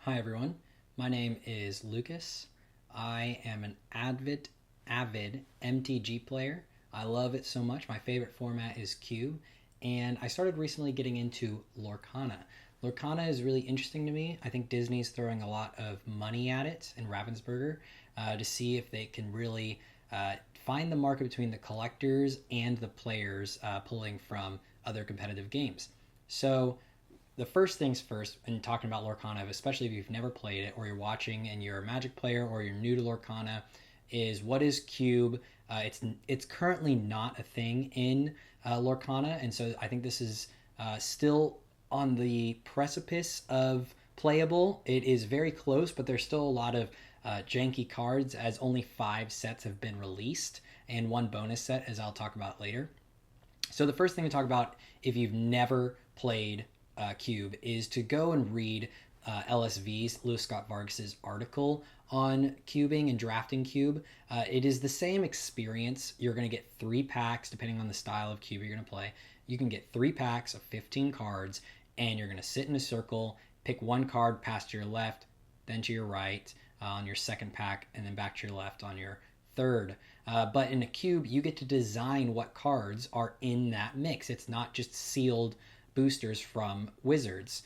Hi everyone, my name is Lucas. I am an avid MTG player. I love it so much. My favorite format is Cube, and I started recently getting into Lorcana. Lorcana is really interesting to me. I think Disney's throwing a lot of money at it in Ravensburger to see if they can really find the market between the collectors and the players pulling from other competitive games. So the first things first, in talking about Lorcana, especially if you've never played it or you're watching and you're a Magic player or you're new to Lorcana, is what is Cube? It's currently not a thing in Lorcana, and so I think this is still on the precipice of playable. It is very close, but there's still a lot of janky cards, as only 5 sets have been released and one bonus set, as I'll talk about later. So the first thing to talk about, if you've never played Cube, is to go and read LSV's Lewis Scott Vargas's article on cubing and drafting Cube. It is the same experience. You're going to get 3 packs depending on the style of cube you're going to play. You can get 3 packs of 15 cards, and you're going to sit in a circle, pick one card, pass to your left, then to your right on your second pack, and then back to your left on your third. But in a cube, you get to design what cards are in that mix. It's not just sealed boosters from Wizards.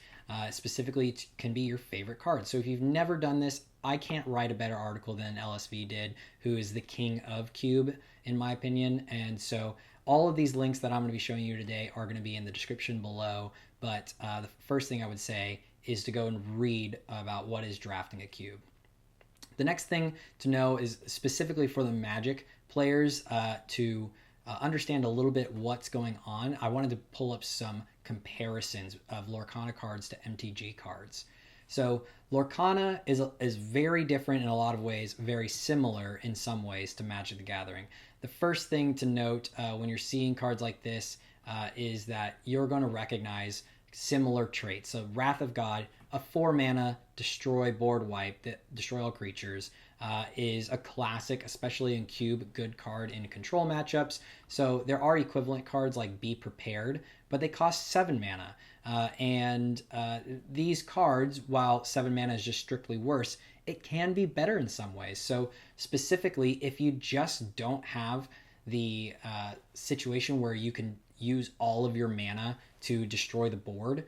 Specifically, it can be your favorite card. So if you've never done this, I can't write a better article than LSV did, who is the king of Cube, in my opinion. And so all of these links that I'm going to be showing you today are going to be in the description below. But the first thing I would say is to go and read about what is drafting a cube. The next thing to know is specifically for the Magic players to understand a little bit what's going on. I wanted to pull up some comparisons of Lorcana cards to MTG cards. So Lorcana is very different in a lot of ways, very similar in some ways to Magic the Gathering. The first thing to note when you're seeing cards like this is that you're going to recognize similar traits. So Wrath of God, a 4-mana destroy board wipe that destroy all creatures, is a classic, especially in Cube, good card in control matchups. So there are equivalent cards like Be Prepared, but they cost 7 mana. And these cards, while 7 mana is just strictly worse, it can be better in some ways. So specifically, if you just don't have the situation where you can use all of your mana to destroy the board,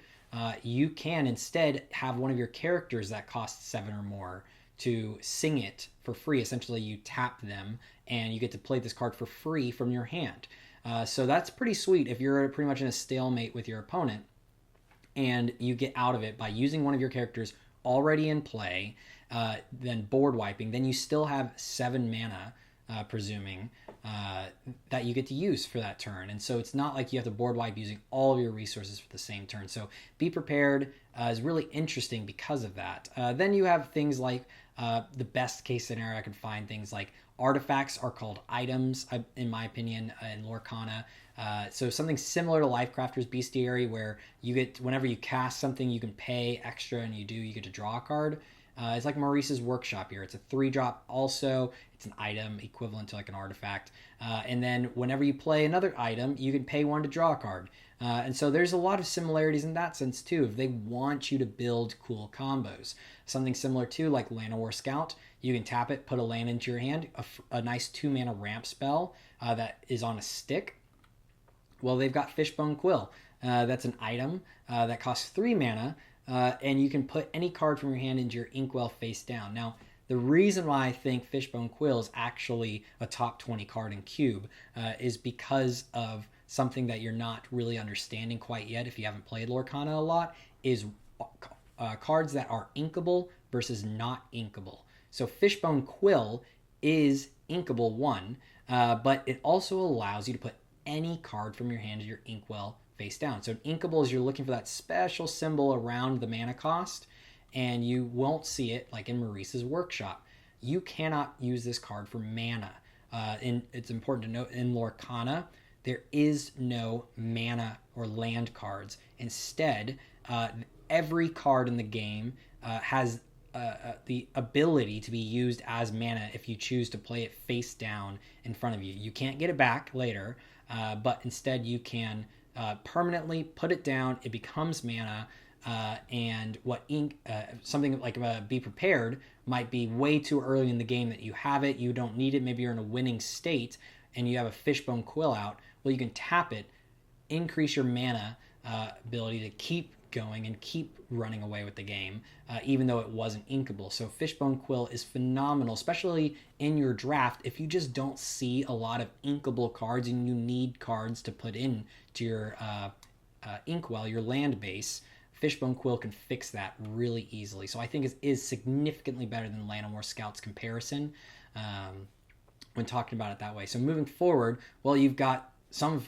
you can instead have one of your characters that costs 7 or more to sing it for free. Essentially, you tap them and you get to play this card for free from your hand. So that's pretty sweet if you're pretty much in a stalemate with your opponent and you get out of it by using one of your characters already in play, then board wiping, then you still have 7 mana, presuming, that you get to use for that turn. And so it's not like you have to board wipe using all of your resources for the same turn. So Be Prepared is really interesting because of that. Then you have things like the best case scenario I could find, things like artifacts are called items, in my opinion, in Lorcana. So something similar to Lifecrafter's Bestiary, where you get, whenever you cast something, you can pay extra, and you get to draw a card. It's like Maurice's Workshop here. It's a 3-drop also. It's an item equivalent to like an artifact. And then whenever you play another item, you can pay 1 to draw a card. And so there's a lot of similarities in that sense too, if they want you to build cool combos. Something similar to like Llanowar Scout. You can tap it, put a land into your hand, a nice 2-mana ramp spell that is on a stick. Well, they've got Fishbone Quill. That's an item that costs 3 mana. And you can put any card from your hand into your Inkwell face down. Now, the reason why I think Fishbone Quill is actually a top 20 card in Cube is because of something that you're not really understanding quite yet if you haven't played Lorcana a lot, is cards that are inkable versus not inkable. So Fishbone Quill is inkable 1, but it also allows you to put any card from your hand to your Inkwell face down. So inkable is you're looking for that special symbol around the mana cost, and you won't see it like in Maurice's Workshop. You cannot use this card for mana. And it's important to note, in Lorcana, there is no mana or land cards. Instead, every card in the game has the ability to be used as mana if you choose to play it face down in front of you. You can't get it back later, but instead you can permanently put it down. It becomes mana, and what something like Be Prepared might be way too early in the game that you have it, you don't need it, maybe you're in a winning state and you have a Fishbone Quill out. Well, you can tap it, increase your mana ability to keep going and keep running away with the game, even though it wasn't inkable. So Fishbone Quill is phenomenal, especially in your draft if you just don't see a lot of inkable cards and you need cards to put in to your inkwell, your land base. Fishbone Quill can fix that really easily. So I think it is significantly better than Llanowar Scout's comparison when talking about it that way. So moving forward, well, you've got some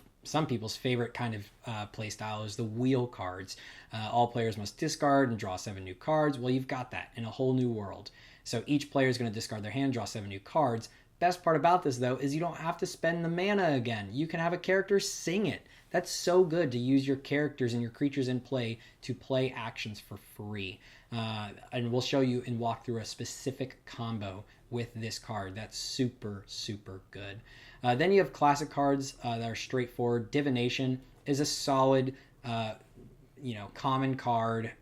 people's favorite kind of play style is the wheel cards. All players must discard and draw 7 new cards. Well, you've got that in a whole new world. So each player is going to discard their hand, draw 7 new cards. Best part about this, though, is you don't have to spend the mana again. You can have a character sing it. That's so good to use your characters and your creatures in play to play actions for free. And we'll show you and walk through a specific combo with this card. That's super, super good. Then you have classic cards that are straightforward. Divination is a solid, common card.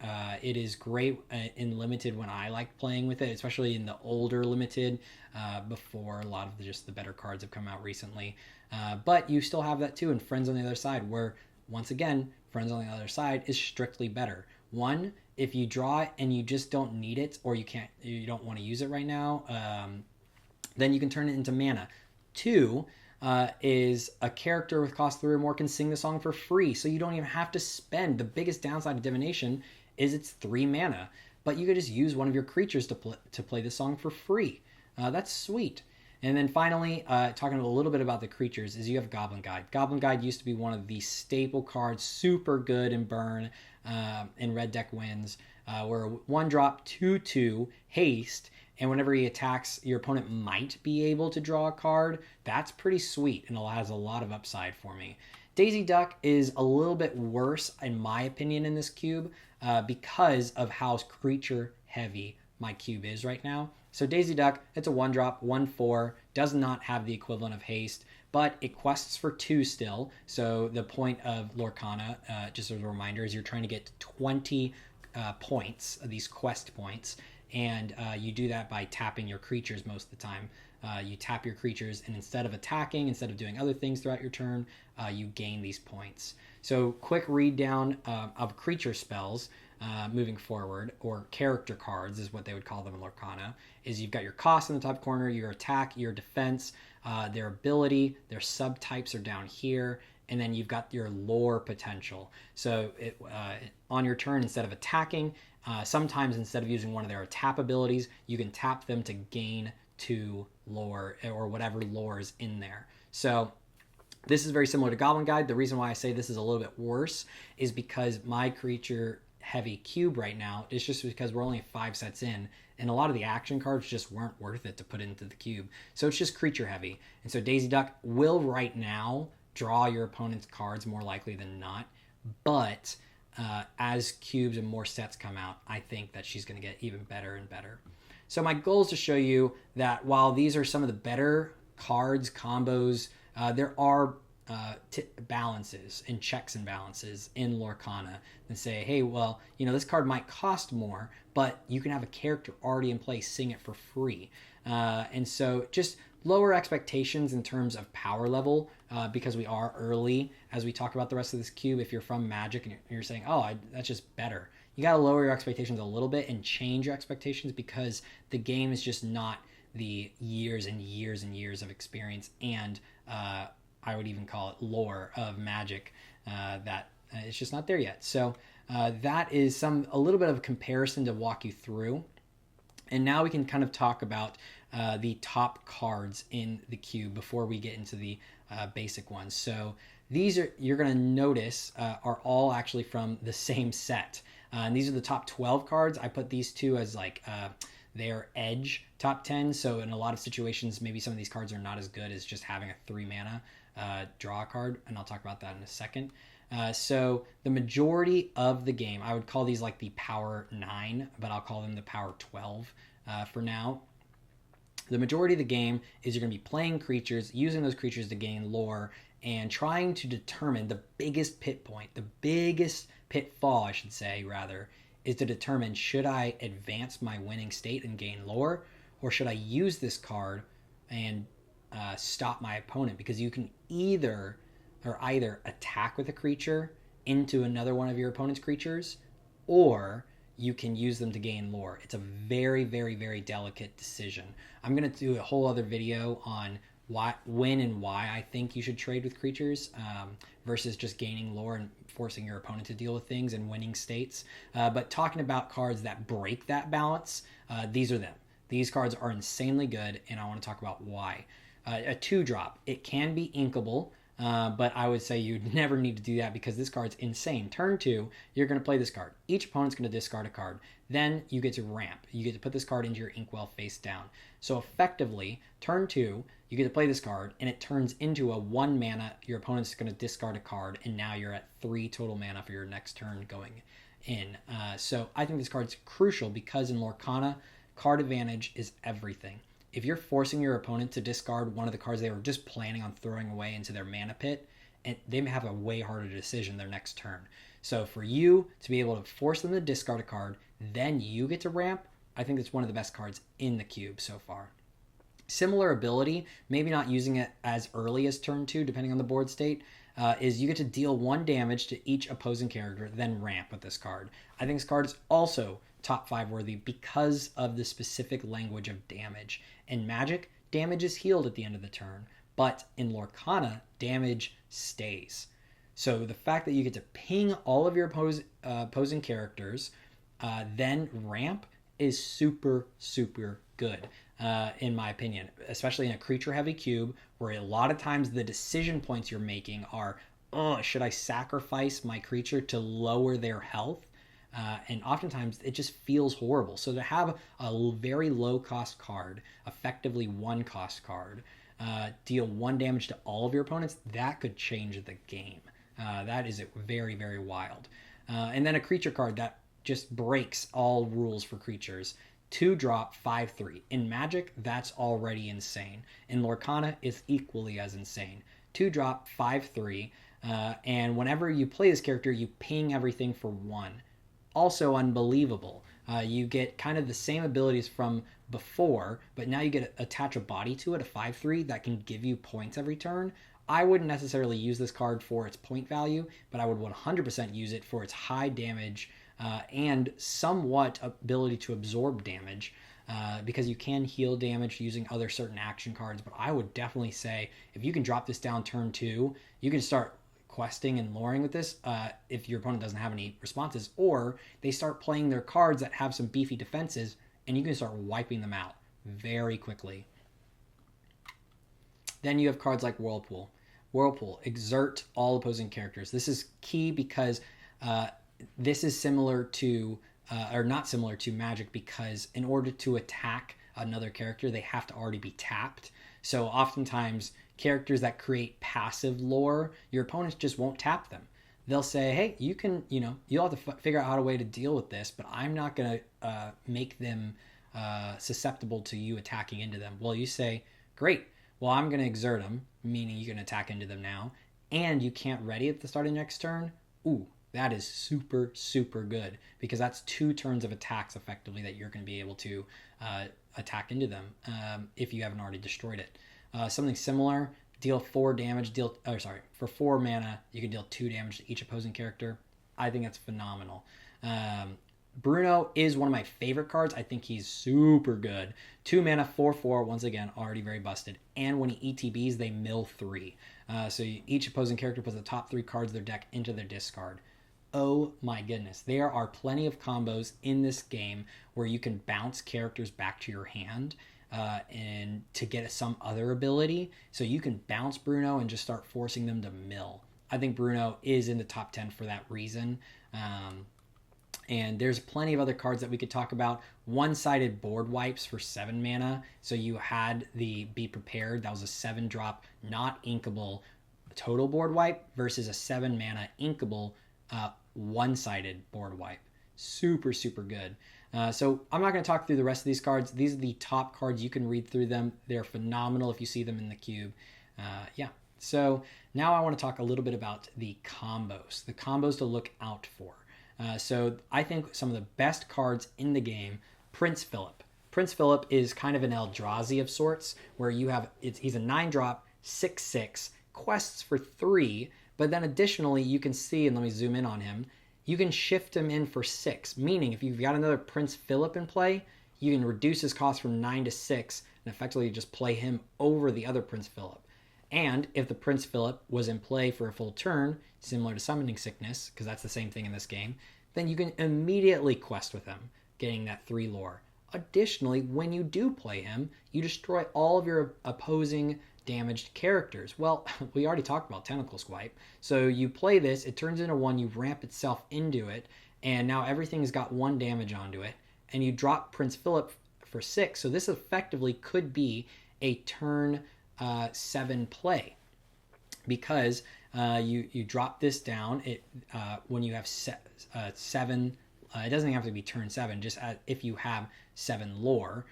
It is great in limited when I like playing with it, especially in the older limited before a lot of just the better cards have come out recently. But you still have that too in Friends on the Other Side, where once again, Friends on the Other Side is strictly better. One, if you draw it and you just don't need it, or you don't want to use it right now, then you can turn it into mana. Two, is a character with cost 3 or more can sing the song for free, so you don't even have to spend. The biggest downside of Divination is it's 3 mana, but you could just use one of your creatures to play the song for free. That's sweet. And then finally, talking a little bit about the creatures, is you have Goblin Guide. Goblin Guide used to be one of the staple cards, super good in Burn, in Red Deck wins, where 1-drop 2/2 haste, and whenever he attacks, your opponent might be able to draw a card. That's pretty sweet and it has a lot of upside for me. Daisy Duck is a little bit worse, in my opinion, in this cube because of how creature heavy my cube is right now. So Daisy Duck, it's a 1-drop, 1/4, does not have the equivalent of haste, but it quests for 2 still. So the point of Lorcana, just as a reminder, is you're trying to get 20 points, these quest points, and you do that by tapping your creatures most of the time. You tap your creatures, and instead of attacking, instead of doing other things throughout your turn, you gain these points. So quick read down of creature spells moving forward, or character cards is what they would call them in Lorcana, is you've got your cost in the top corner, your attack, your defense, their ability, their subtypes are down here, and then you've got your lore potential. So on your turn, instead of attacking, sometimes instead of using one of their tap abilities, you can tap them to gain 2 lore, or whatever lore is in there. So this is very similar to Goblin Guide. The reason why I say this is a little bit worse is because my creature heavy cube right now is just because we're only 5 sets in, and a lot of the action cards just weren't worth it to put into the cube. So it's just creature heavy. And so Daisy Duck will right now draw your opponent's cards more likely than not, but as cubes and more sets come out, I think that she's going to get even better and better. So my goal is to show you that while these are some of the better cards, combos, there are balances and checks and balances in Lorcana and say, hey, well, this card might cost more, but you can have a character already in place sing it for free. And so just lower expectations in terms of power level, because we are early as we talk about the rest of this cube. If you're from Magic and you're saying, that's just better, you got to lower your expectations a little bit and change your expectations, because the game is just not the years and years and years of experience and I would even call it lore of Magic that it's just not there yet. So that is a little bit of a comparison to walk you through. And now we can kind of talk about the top cards in the cube before we get into the basic ones. So these you're going to notice are all actually from the same set. And these are the top 12 cards. I put these two as like their edge top 10. So in a lot of situations, maybe some of these cards are not as good as just having a 3 mana draw card. And I'll talk about that in a second. So the majority of the game, I would call these like the power 9, but I'll call them the power 12 for now. The majority of the game is you're going to be playing creatures, using those creatures to gain lore, and trying to determine the biggest pit point, the biggest pitfall, I should say, rather, is to determine, should I advance my winning state and gain lore, or should I use this card and stop my opponent? Because you can either attack with a creature into another one of your opponent's creatures, or you can use them to gain lore. It's a very, very, very delicate decision. I'm going to do a whole other video on when and why I think you should trade with creatures versus just gaining lore and forcing your opponent to deal with things and winning states. But talking about cards that break that balance, these are them. These cards are insanely good, and I want to talk about why. A 2-drop, it can be inkable, but I would say you'd never need to do that because this card's insane. Turn 2, you're going to play this card. Each opponent's going to discard a card. Then you get to ramp. You get to put this card into your Inkwell face down. So effectively, turn 2, you get to play this card, and it turns into a 1 mana. Your opponent's going to discard a card, and now you're at 3 total mana for your next turn going in. So I think this card's crucial because in Lorcana, card advantage is everything. If you're forcing your opponent to discard one of the cards they were just planning on throwing away into their mana pit, and they may have a way harder decision their next turn. So for you to be able to force them to discard a card, then you get to ramp, I think it's one of the best cards in the cube so far. Similar ability, maybe not using it as early as turn 2, depending on the board state, is you get to deal 1 damage to each opposing character, then ramp with this card. I think this card is also top 5 worthy because of the specific language of damage. In Magic, damage is healed at the end of the turn, but in Lorcana, damage stays. So the fact that you get to ping all of your opposing characters, then ramp, is super, super good, in my opinion, especially in a creature-heavy cube where a lot of times the decision points you're making are, should I sacrifice my creature to lower their health? And oftentimes it just feels horrible. So to have a very low-cost card, effectively 1-cost card, deal 1 damage to all of your opponents, that could change the game. That is very, very wild. And then a creature card that just breaks all rules for creatures. 2-drop, 5/3. In Magic, that's already insane. In Lorcana, it's equally as insane. 2-drop, 5/3. And whenever you play this character, you ping everything for 1. Also unbelievable. You get kind of the same abilities from before, but now you get to attach a body to it, a 5/3, that can give you points every turn. I wouldn't necessarily use this card for its point value, but I would 100% use it for its high damage and somewhat ability to absorb damage because you can heal damage using other certain action cards. But I would definitely say if you can drop this down turn 2, you can start questing and luring with this if your opponent doesn't have any responses, or they start playing their cards that have some beefy defenses and you can start wiping them out very quickly. Then you have cards like Whirlpool. Whirlpool, exert all opposing characters. This is key because this is similar to, or not similar to Magic, because in order to attack another character, they have to already be tapped. So oftentimes, characters that create passive lore, your opponents just won't tap them. They'll say, hey, you can, you'll have to figure out how a way to deal with this, but I'm not going to make them susceptible to you attacking into them. Well, you say, great, well, I'm going to exert them, meaning you can attack into them now, and you can't ready at the start of next turn. Ooh, that is super, super good, because that's 2 turns of attacks effectively that you're going to be able to attack into them if you haven't already destroyed it. Something similar, deal 4 damage, for 4 mana, you can deal 2 damage to each opposing character. I think that's phenomenal. Bruno is one of my favorite cards. I think he's super good. 2 mana, 4/4, once again, already very busted. And when he ETBs, they mill 3. So each opposing character puts the top 3 cards of their deck into their discard. Oh my goodness. There are plenty of combos in this game where you can bounce characters back to your hand and to get some other ability. So you can bounce Bruno and just start forcing them to mill. I think Bruno is in the top 10 for that reason. And there's plenty of other cards that we could talk about. One-sided board wipes for 7 mana. So you had the Be Prepared. That was a 7-drop, not inkable total board wipe versus a 7 mana inkable one-sided board wipe. Super, super good. So I'm not going to talk through the rest of these cards. These are the top cards. You can read through them. They're phenomenal if you see them in the cube. So now I want to talk a little bit about the combos to look out for. So I think some of the best cards in the game, Prince Philip. Prince Philip is kind of an Eldrazi of sorts, where he's a 9-drop, 6/6, quests for 3, but then additionally you can see, and let me zoom in on him, you can shift him in for 6, meaning if you've got another Prince Philip in play, you can reduce his cost from 9 to 6 and effectively just play him over the other Prince Philip. And if the Prince Philip was in play for a full turn, similar to Summoning Sickness, because that's the same thing in this game, then you can immediately quest with him, getting that 3 lore. Additionally, when you do play him, you destroy all of your opposing damaged characters. Well, we already talked about Tentacle Swipe. So you play this, it turns into 1, you ramp itself into it, and now everything's got 1 damage onto it, and you drop Prince Philip for 6. So this effectively could be a turn 7 play, because you drop this down. When you have 7, it doesn't even have to be turn 7, just if you have 7 lore.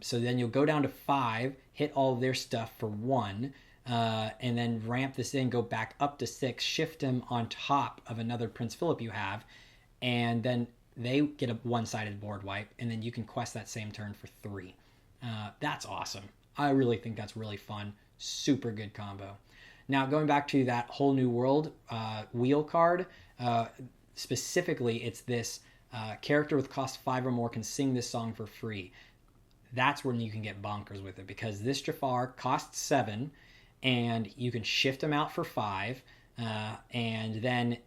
So then you'll go down to 5, hit all of their stuff for 1, and then ramp this in, go back up to 6, shift him on top of another Prince Philip you have, and then they get a one-sided board wipe, and then you can quest that same turn for 3. That's awesome. I really think that's really fun. Super good combo. Now, going back to that Whole New World wheel card, specifically, it's this character with cost 5 or more can sing this song for free. That's when you can get bonkers with it, because this Jafar costs 7, and you can shift him out for 5, and then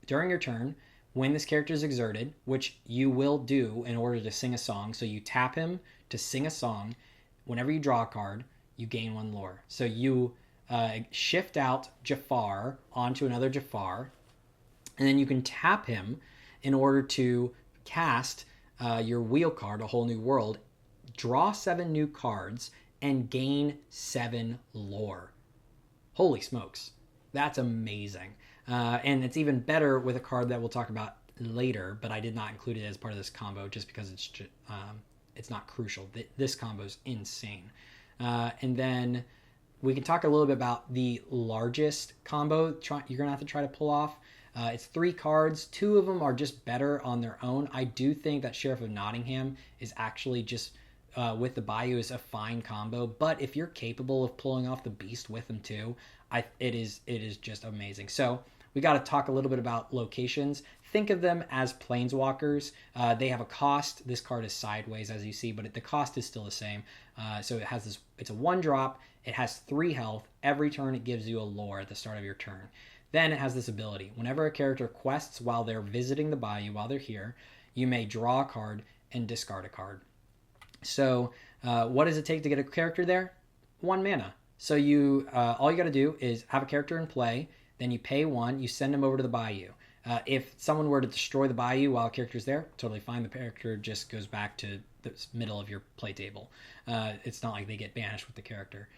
during your turn, when this character is exerted, which you will do in order to sing a song, so you tap him to sing a song. Whenever you draw a card, you gain 1 lore. So you shift out Jafar onto another Jafar, and then you can tap him in order to cast your wheel card, A Whole New World, draw 7 new cards, and gain 7 lore. Holy smokes. That's amazing. And it's even better with a card that we'll talk about later, but I did not include it as part of this combo just because it's not crucial. This combo is insane. And then we can talk a little bit about the largest combo you're going to have to try to pull off. It's 3 cards. 2 of them are just better on their own. I do think that Sheriff of Nottingham is actually just, with the Bayou, is a fine combo. But if you're capable of pulling off the Beast with them too, it is just amazing. So we got to talk a little bit about locations. Think of them as planeswalkers. They have a cost. This card is sideways, as you see, but the cost is still the same. So it has this. It's a 1-drop. It has 3 health. Every turn it gives you a lore at the start of your turn. Then it has this ability. Whenever a character quests while they're visiting the Bayou, while they're here, you may draw a card and discard a card. So what does it take to get a character there? 1 mana. So you all you got to do is have a character in play. Then you pay 1. You send them over to the Bayou. If someone were to destroy the Bayou while a character's there, totally fine. The character just goes back to the middle of your play table. It's not like they get banished with the character,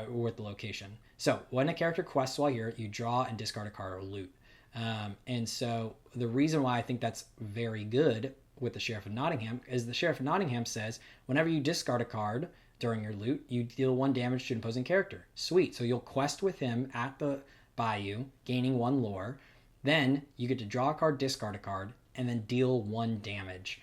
with the location. So when a character quests while here, you draw and discard a card or loot. And so the reason why I think that's very good with the Sheriff of Nottingham is the Sheriff of Nottingham says whenever you discard a card during your loot, you deal 1 damage to an opposing character. Sweet. So you'll quest with him at the Bayou, gaining 1 lore. Then you get to draw a card, discard a card, and then deal 1 damage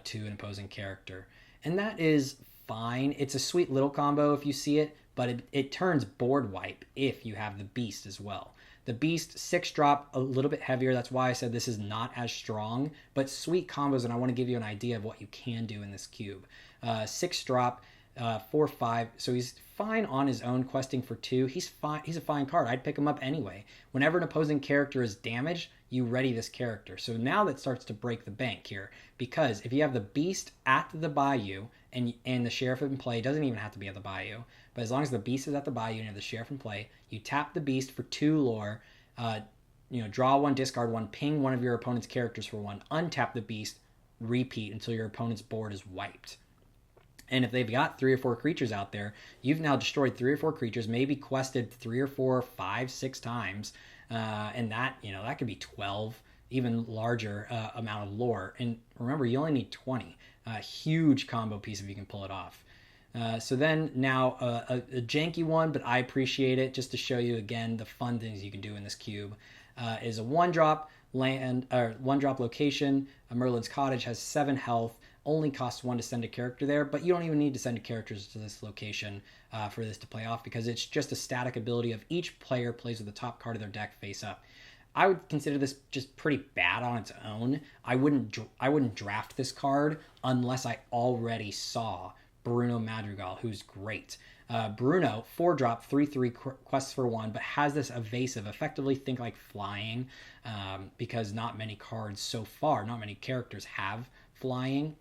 to an opposing character. And that is fine. It's a sweet little combo if you see it, but it turns board wipe if you have the Beast as well. The Beast, 6-drop, a little bit heavier. That's why I said this is not as strong, but sweet combos, and I want to give you an idea of what you can do in this cube. 6-drop, 4/5, so he's fine on his own, questing for 2. He's fine. He's a fine card. I'd pick him up anyway. Whenever an opposing character is damaged, you ready this character. So now that starts to break the bank here, because if you have the Beast at the Bayou and the Sheriff in play, doesn't even have to be at the Bayou, but as long as the Beast is at the Bayou and you have the Sheriff in play, you tap the Beast for 2 lore, draw 1, discard 1, ping one of your opponent's characters for 1, untap the Beast, repeat until your opponent's board is wiped. And if they've got 3 or 4 creatures out there, you've now destroyed 3 or 4 creatures, maybe quested 3 or 4, 5, 6 times, and that could be 12, even larger amount of lore. And remember, you only need 20. A huge combo piece if you can pull it off. So then now a janky one, but I appreciate it just to show you again the fun things you can do in this cube, is a 1-drop land or 1-drop location. Merlin's Cottage has 7 health. Only costs 1 to send a character there, but you don't even need to send characters to this location for this to play off, because it's just a static ability of each player plays with the top card of their deck face up. I would consider this just pretty bad on its own. I wouldn't draft this card unless I already saw Bruno Madrigal, who's great. Bruno, 4-drop, 3/3 quests for 1, but has this evasive, effectively think like flying, because not many cards so far, not many characters have flying.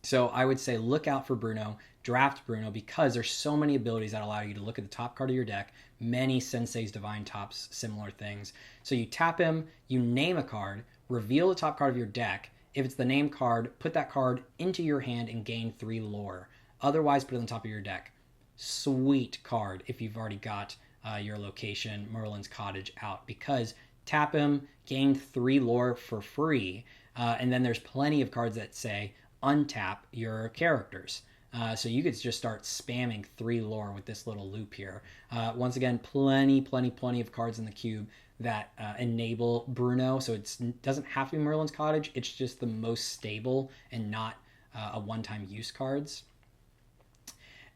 So I would say look out for Bruno, draft Bruno, because there's so many abilities that allow you to look at the top card of your deck. Many Sensei's Divine Tops, similar things. So you tap him, you name a card, reveal the top card of your deck. If it's the name card, put that card into your hand and gain 3 lore. Otherwise, put it on top of your deck. Sweet card if you've already got your location, Merlin's Cottage, out, because tap him, gain 3 lore for free. And then there's plenty of cards that say untap your characters. So you could just start spamming 3 lore with this little loop here. Once again, plenty of cards in the cube that enable Bruno. So it doesn't have to be Merlin's Cottage. It's just the most stable and not a one-time use cards.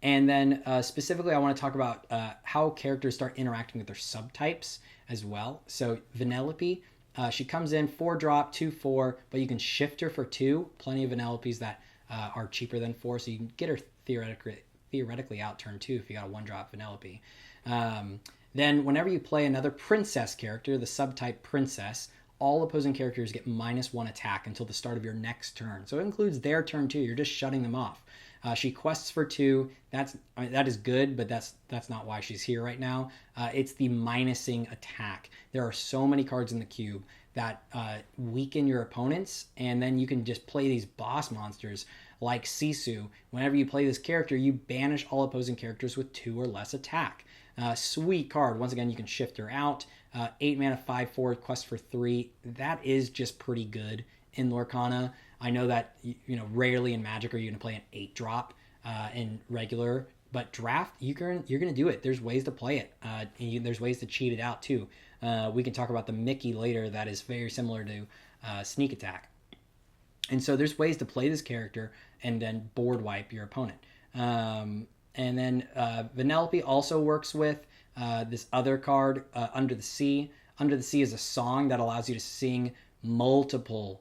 And then specifically, I want to talk about how characters start interacting with their subtypes as well. So Vanellope, she comes in 4-drop, 2/4, but you can shift her for 2. Plenty of Vanellopes that are cheaper than 4, so you can get her theoretically out turn 2 if you got a 1-drop Vanellope. Then whenever you play another princess character, the subtype princess, all opposing characters get -1 attack until the start of your next turn. So it includes their turn too. You're just shutting them off. She quests for 2. That is good, but that's not why she's here right now. It's the minusing attack. There are so many cards in the cube that weaken your opponents, and then you can just play these boss monsters like Sisu. Whenever you play this character, you banish all opposing characters with 2 or less attack. Sweet card. Once again, you can shift her out. 8 mana, 5/4, quest for 3. That is just pretty good in Lorcana. I know that rarely in Magic are you going to play an 8-drop in regular, but draft you're going to do it. There's ways to play it. There's ways to cheat it out too. We can talk about the Mickey later. That is very similar to sneak attack. And so there's ways to play this character and then board wipe your opponent. And then Vanellope also works with this other card, Under the Sea. Under the Sea is a song that allows you to sing multiple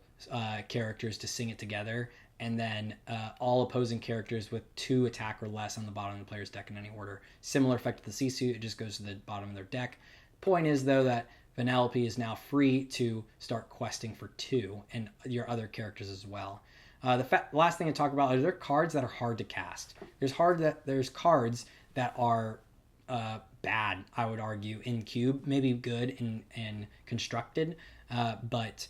characters to sing it together, and then all opposing characters with 2 attack or less on the bottom of the player's deck in any order. Similar effect to the sea suit, it just goes to the bottom of their deck. Point is, though, that Vanellope is now free to start questing for 2 and your other characters as well. Last thing to talk about is there cards that are hard to cast. There's cards that are bad, I would argue, in cube, maybe good and constructed, but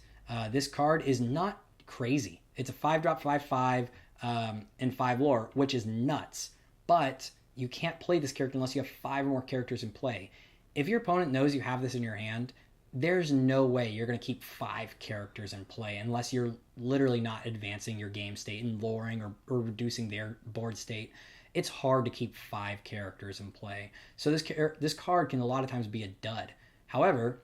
this card is not crazy. It's a 5-drop, 5/5, and 5 lore, which is nuts. But you can't play this character unless you have 5 more characters in play. If your opponent knows you have this in your hand, there's no way you're going to keep 5 characters in play unless you're literally not advancing your game state and lowering or reducing their board state. It's hard to keep 5 characters in play. So this card can a lot of times be a dud. However,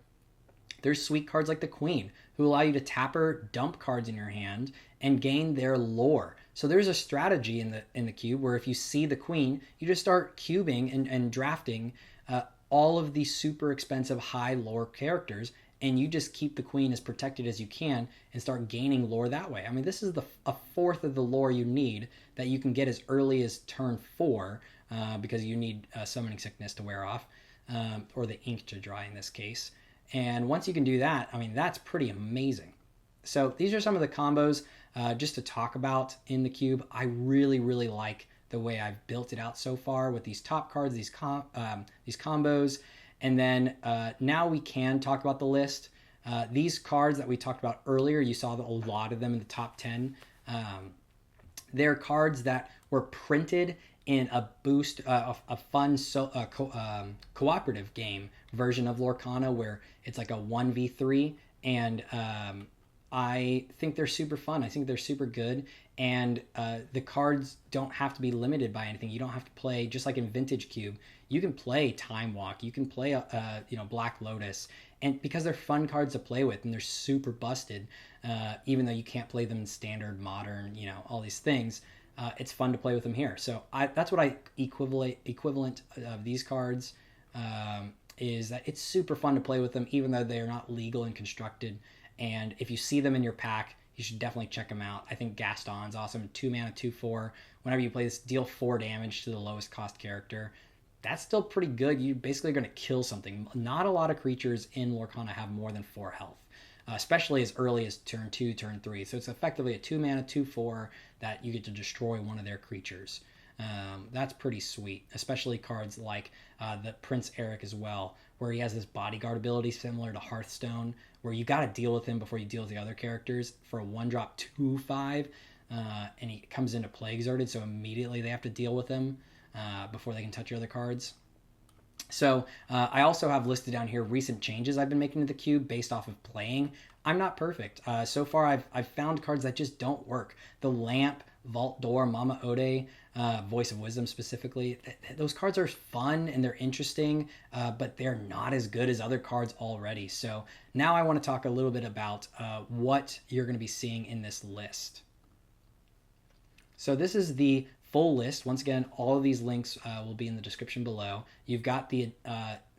there's sweet cards like the Queen who allow you to tap her, dump cards in your hand, and gain their lore. So there's a strategy in the cube where if you see the Queen, you just start cubing and drafting all of these super expensive high lore characters, and you just keep the Queen as protected as you can and start gaining lore that way. I mean, this is a fourth of the lore you need that you can get as early as turn 4 because you need Summoning Sickness to wear off, or the ink to dry in this case. And once you can do that, I mean, that's pretty amazing. So these are some of the combos just to talk about in the cube. I really, really like the way I've built it out so far with these top cards, these combos. And then now we can talk about the list. These cards that we talked about earlier, you saw a lot of them in the top 10. They're cards that were printed in a boost, a fun cooperative game version of Lorcana where it's like a 1v3, and I think they're super fun. I think they're super good, and the cards don't have to be limited by anything. You don't have to play, just like in Vintage Cube, you can play Time Walk, you can play Black Lotus, And because they're fun cards to play with and they're super busted, even though you can't play them in standard, modern, all these things, it's fun to play with them here. So that's what I equivalent of these cards, is that it's super fun to play with them, even though they are not legal and constructed. And if you see them in your pack, you should definitely check them out. I think Gaston's awesome. 2 mana, 2/4. Whenever you play this, deal 4 damage to the lowest cost character. That's still pretty good. You basically are going to kill something. Not a lot of creatures in Lorcana have more than 4 health, especially as early as turn 2, turn 3. So it's effectively a 2 mana, 2/4 that you get to destroy one of their creatures. That's pretty sweet, especially cards like the Prince Eric as well, where he has this bodyguard ability similar to Hearthstone, where you got to deal with him before you deal with the other characters for a 1-drop 2/5, and he comes into play exerted, so immediately they have to deal with him before they can touch your other cards. So I also have listed down here recent changes I've been making to the cube based off of playing. I'm not perfect. So far I've found cards that just don't work. The Lamp, Vault Door, Mama Ode, Voice of Wisdom specifically, those cards are fun and they're interesting, but they're not as good as other cards already. So now I want to talk a little bit about what you're going to be seeing in this list. So this is the full list. Once again, all of these links will be in the description below. You've got the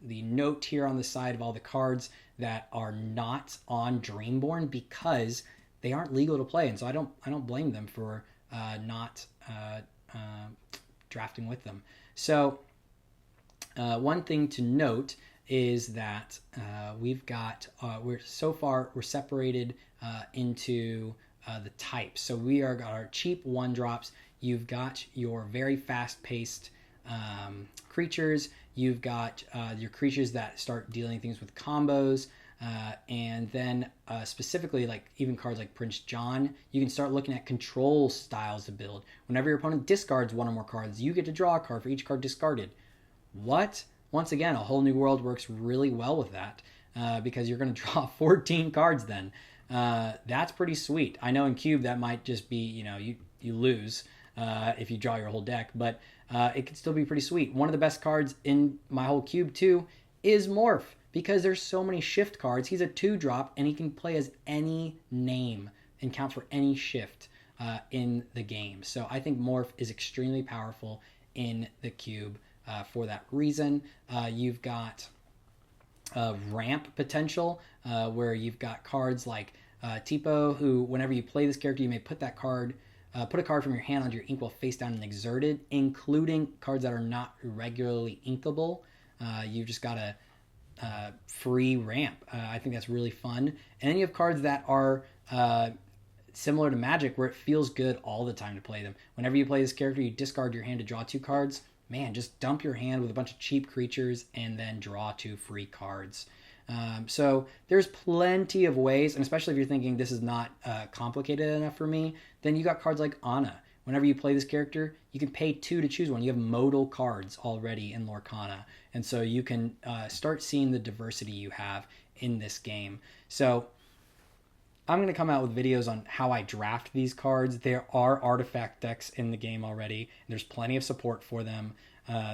note here on the side of all the cards that are not on Dreamborn because they aren't legal to play, and so I don't blame them for not drafting with them. So one thing to note is that we're separated into the types. So we got our cheap 1-drops. You've got your very fast-paced creatures. You've got your creatures that start dealing things with combos. And then specifically, like even cards like Prince John, you can start looking at control styles to build. Whenever your opponent discards one or more cards, you get to draw a card for each card discarded. What? Once again, A Whole New World works really well with that because you're going to draw 14 cards then. That's pretty sweet. I know in Cube that might just be, you lose if you draw your whole deck, but it could still be pretty sweet. One of the best cards in my whole Cube too is Morph, because there's so many shift cards. He's a 2-drop and he can play as any name and count for any shift in the game. So I think Morph is extremely powerful in the Cube for that reason. You've got ramp potential where you've got cards like Tipo, who whenever you play this character, you may put a card from your hand onto your inkwell face down and exerted, including cards that are not regularly inkable. You've just got a free ramp. I think that's really fun. And then you have cards that are similar to Magic, where it feels good all the time to play them. Whenever you play this character, you discard your hand to draw 2 cards. Man, just dump your hand with a bunch of cheap creatures and then draw 2 free cards. So there's plenty of ways, and especially if you're thinking this is not complicated enough for me, then you got cards like Anna. Whenever you play this character, you can pay 2 to choose one. You have modal cards already in Lorcana, and so you can start seeing the diversity you have in this game. So I'm going to come out with videos on how I draft these cards. There are artifact decks in the game already. There's plenty of support for them.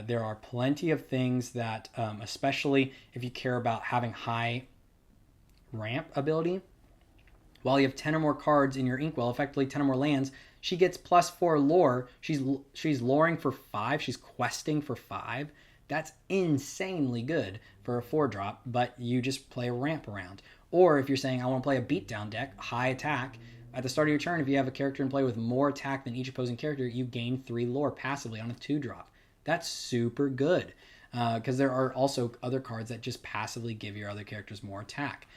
There are plenty of things that, especially if you care about having high ramp ability, while you have 10 or more cards in your inkwell, effectively 10 or more lands, she gets +4 lore. She's loring for 5. She's questing for 5. That's insanely good for a 4-drop, but you just play a ramp around. Or if you're saying, I want to play a beatdown deck, high attack, at the start of your turn, if you have a character in play with more attack than each opposing character, you gain 3 lore passively on a 2-drop. That's super good because there are also other cards that just passively give your other characters more attack.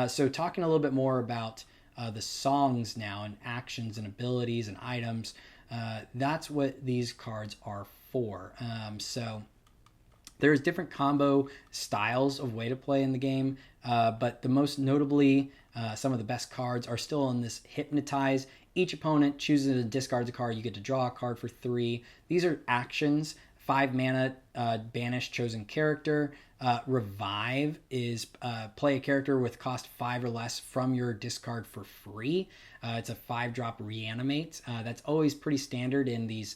So talking a little bit more about the songs now and actions and abilities and items, that's what these cards are for. So there's different combo styles of way to play in the game, but the most notably, some of the best cards are still in this Hypnotize. Each opponent chooses to discard a card. You get to draw a card for 3. These are actions. 5 mana, banish chosen character. Revive is play a character with cost 5 or less from your discard for free. It's a 5-drop reanimate. That's always pretty standard in these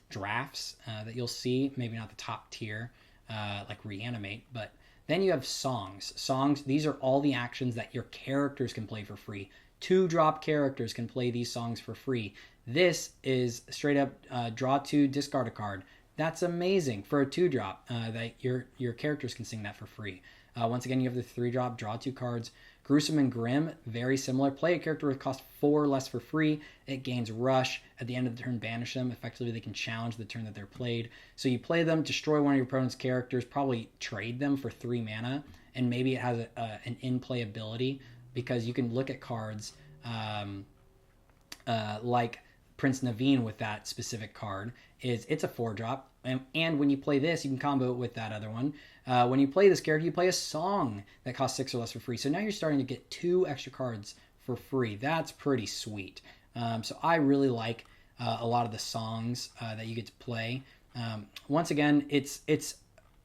drafts that you'll see. Maybe not the top tier like reanimate, but Then you have songs. Songs, these are all the actions that your characters can play for free. 2-drop characters can play these songs for free. This is straight up draw 2, discard a card. That's amazing for a 2-drop that your characters can sing that for free. Once again, you have the 3-drop, draw 2 cards. Gruesome and Grim, very similar. Play a character with cost 4 less for free. It gains Rush. At the end of the turn, banish them. Effectively, they can challenge the turn that they're played. So you play them, destroy one of your opponent's characters, probably trade them for 3 mana, and maybe it has an in-play ability, because you can look at cards like Prince Naveen with that specific card. It's a 4-drop, and when you play this, you can combo it with that other one. When you play this character, you play a song that costs 6 or less for free. So now you're starting to get 2 extra cards for free. That's pretty sweet. So I really like a lot of the songs that you get to play. Once again, it's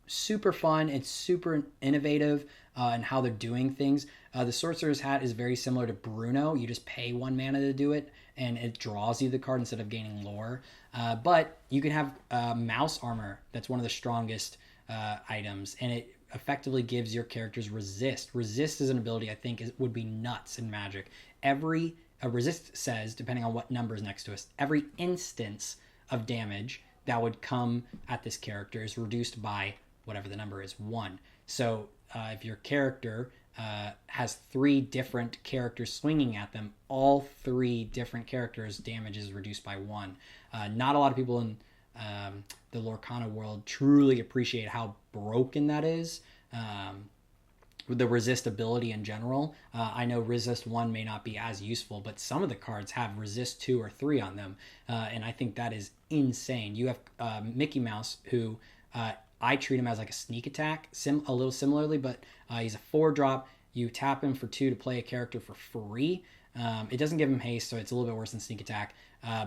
super fun. It's super innovative in how they're doing things. The Sorcerer's Hat is very similar to Bruno. You just pay 1 mana to do it, and it draws you the card instead of gaining lore. But you can have Mouse Armor. That's one of the strongest items, and it effectively gives your characters resist. Resist is an ability I think would be nuts in Magic. Resist says, depending on what number is next to us, every instance of damage that would come at this character is reduced by whatever the number is, 1. So if your character has 3 different characters swinging at them, all 3 different characters' damage is reduced by 1. Not a lot of people in the Lorcana world truly appreciate how broken that is. With the resist ability in general, I know resist 1 may not be as useful, but some of the cards have resist 2 or 3 on them, and I think that is insane. You have Mickey Mouse, who I treat him as like a sneak attack, a little similarly, but he's a 4-drop. You tap him for 2 to play a character for free. It doesn't give him haste, so it's a little bit worse than sneak attack.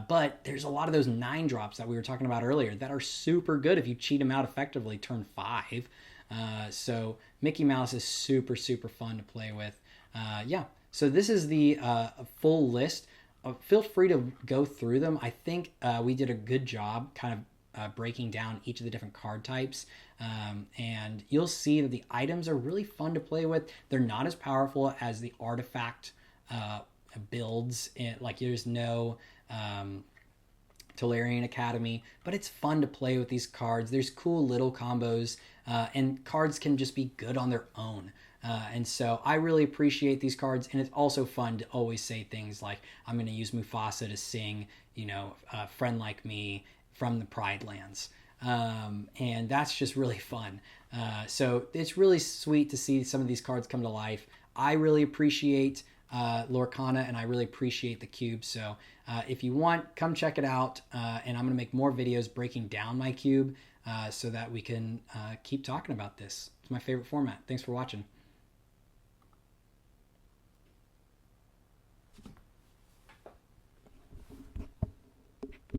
But there's a lot of those 9-drops that we were talking about earlier that are super good if you cheat them out effectively turn 5. So Mickey Mouse is super, super fun to play with. Yeah, so this is the full list. Feel free to go through them. I think we did a good job kind of breaking down each of the different card types, and you'll see that the items are really fun to play with. They're not as powerful as the artifact builds. Like there's no Tolarian Academy, but it's fun to play with these cards. There's cool little combos, and cards can just be good on their own. And so I really appreciate these cards, and it's also fun to always say things like, I'm going to use Mufasa to sing, Friend Like Me from the Pride Lands. And that's just really fun. So it's really sweet to see some of these cards come to life. I really appreciate Lorcana, and I really appreciate the cube. So if you want, come check it out. And I'm going to make more videos breaking down my cube so that we can keep talking about this. It's my favorite format. Thanks for watching.